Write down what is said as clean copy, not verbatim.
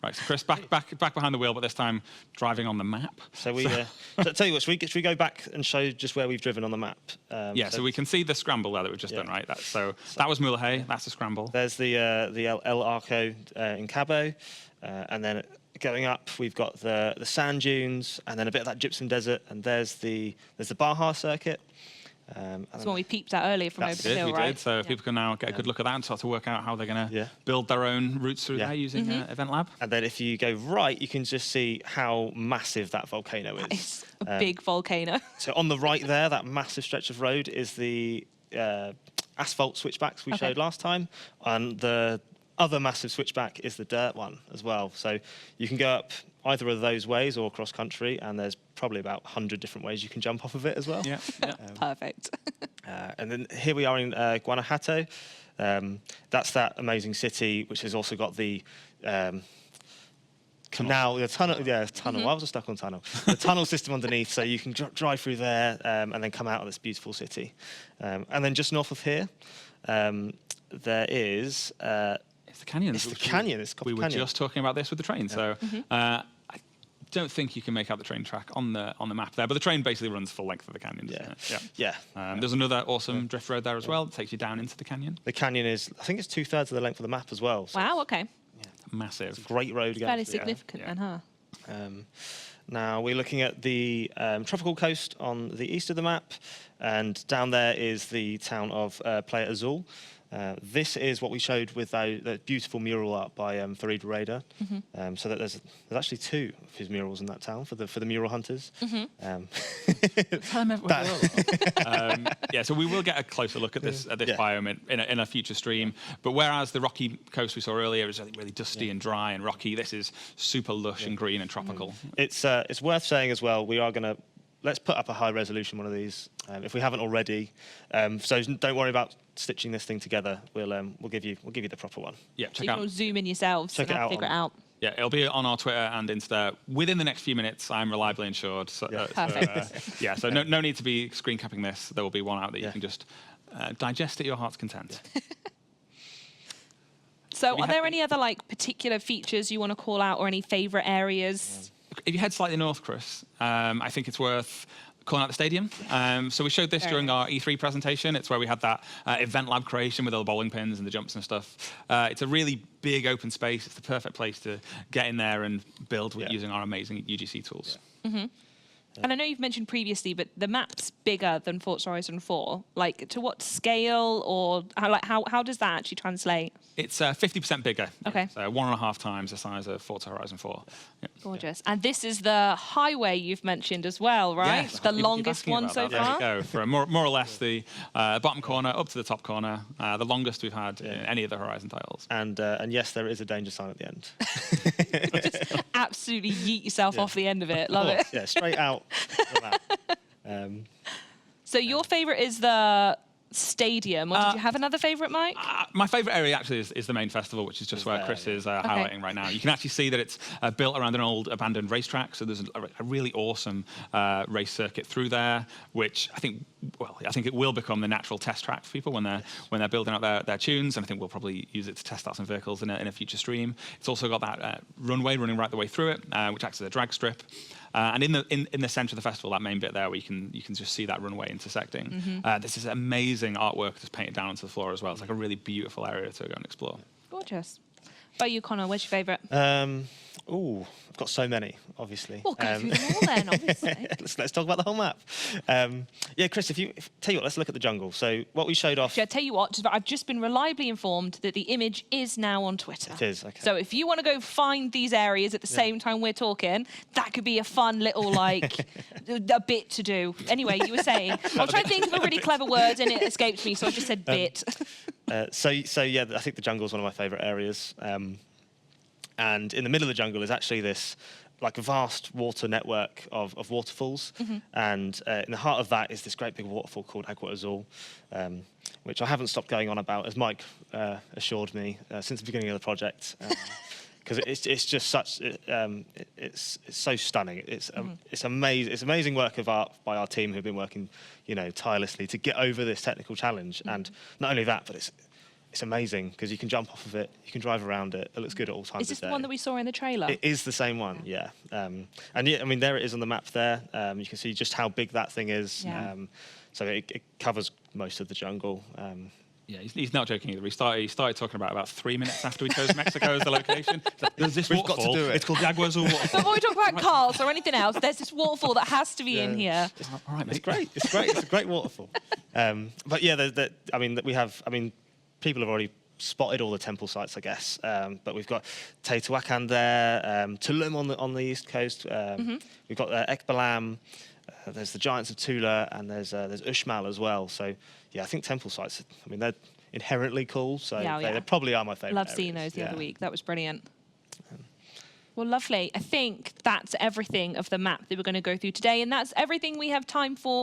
Right, so Chris, back behind the wheel, but this time driving on the map. So so tell you what, should we go back and show just where we've driven on the map? So we can see the scramble there that we've just done, right? That was Mulegé, that's a scramble. There's the El Arco in Cabo, and then going up, we've got the sand dunes, and then a bit of that gypsum desert, and there's the Baja Circuit. That's what we peeped at earlier from over the hill, right? So people can now get a good look at that and start to work out how they're going to build their own routes through there using Event Lab. And then if you go right, you can just see how massive that volcano is. It's a big volcano. So on the right there, that massive stretch of road is the asphalt switchbacks we showed last time. And the other massive switchback is the dirt one as well. So you can go up either of those ways or cross country, and there's probably about 100 different ways you can jump off of it as well. Perfect. And then here we are in Guanajato. That's that amazing city, which has also got the canal, the tunnel. Yeah, tunnel. Why was I stuck on tunnel? The tunnel system underneath, so you can drive through there and then come out of this beautiful city. And then just north of here, there is. It's the canyon. It's the canyon. It's we were just talking about this with the train. So I don't think you can make out the train track on the map there, but the train basically runs full length of the canyon. There's another awesome drift road there as well that takes you down into the canyon. The canyon is, I think it's 2/3 of the length of the map as well. So wow. Okay. Massive. It's a great road. Fairly significant, then, huh? Now we're looking at the tropical coast on the east of the map, and down there is the town of Playa Azul. This is what we showed with the beautiful mural art by Farid Reda. So that there's actually 2 of his murals in that town for the mural hunters. So we will get a closer look at this biome in a future stream. But whereas the rocky coast we saw earlier is really dusty and dry and rocky, this is super lush and green and tropical. It's worth saying as well, we are going to let's put up a high resolution one of these if we haven't already. So don't worry about stitching this thing together. We'll give you the proper one. Yeah, check out. Zoom in yourselves. Check it out. Figure it out. Yeah, it'll be on our Twitter and Insta within the next few minutes. I'm reliably assured. So, Perfect. So no need to be screen capping this. There will be one out that you can just digest at your heart's content. So, are there any other particular features you want to call out, or any favourite areas? If you head slightly north, Chris, I think it's worth calling out the stadium. So we showed this during our E3 presentation. It's where we had that event lab creation with all the bowling pins and the jumps and stuff. It's a really big open space. It's the perfect place to get in there and build using our amazing UGC tools. And I know you've mentioned previously, but the map's bigger than Forza Horizon 4. To what scale, or how does that actually translate? It's 50% bigger. Okay. So 1.5 times the size of Forza Horizon 4. Yeah. Gorgeous. And this is the highway you've mentioned as well, right? Yes, the longest one so far? There you go. From more or less the bottom corner up to the top corner, the longest we've had in any of the Horizon titles. And yes, there is a danger sign at the end. Just absolutely yeet yourself off the end of it. Love it. Yeah, straight out. So your favourite is the stadium, or did you have another favourite, Mike? My favourite area actually is the main festival, which is just where Chris is highlighting right now. You can actually see that it's built around an old abandoned racetrack, so there's a really awesome race circuit through there, which I think it will become the natural test track for people when they're building out their tunes, and I think we'll probably use it to test out some vehicles in a future stream. It's also got that runway running right the way through it, which acts as a drag strip. And in the centre of the festival, that main bit there, where you can just see that runway intersecting. This is amazing artwork that's painted down onto the floor as well. It's like a really beautiful area to go and explore. Gorgeous. What about you, Connor? Where's your favourite? I've got so many, obviously. Well, go through them all then, obviously. Let's talk about the whole map. Chris, tell you what, let's look at the jungle. So what we showed off. I'll tell you what, I've just been reliably informed that the image is now on Twitter. It is, okay. So if you want to go find these areas at the same time we're talking, that could be a fun little, a bit to do. Anyway, you were saying. I'll try to think of a really clever word and it escaped me, so I just said bit. I think the jungle is one of my favourite areas. And in the middle of the jungle is actually this vast water network of waterfalls. And in the heart of that is this great big waterfall called Agua Azul, which I haven't stopped going on about, as Mike assured me, since the beginning of the project. Because it's just such, it's so stunning. It's amazing. It's amazing work of art by our team who've been working, tirelessly to get over this technical challenge. And not only that, but it's it's amazing because you can jump off of it, you can drive around it. It looks good at all times Is this of day. the one that we saw in the trailer? It is the same one, yeah. And yeah, I mean, there it is on the map there. You can see just how big that thing is. Yeah. So it covers most of the jungle. Yeah, he's not joking either. He started talking about 3 minutes after we chose Mexico as the location. There's this We've got to waterfall. do it. It's called Jaguars or Waterfall. Before we talk about cars or anything else, there's this waterfall that has to be in here. All right, mate. It's great. It's great. It's a great waterfall. But yeah, people have already spotted all the temple sites, I guess. But we've got Teotihuacan there, Tulum on the east coast. We've got Ekbalam. There's the Giants of Tula, and there's Uxmal as well. So yeah, I think temple sites. I mean, they're inherently cool. So they probably are my favourite. Love seeing those the other week. That was brilliant. Well, lovely. I think that's everything of the map that we're going to go through today, and that's everything we have time for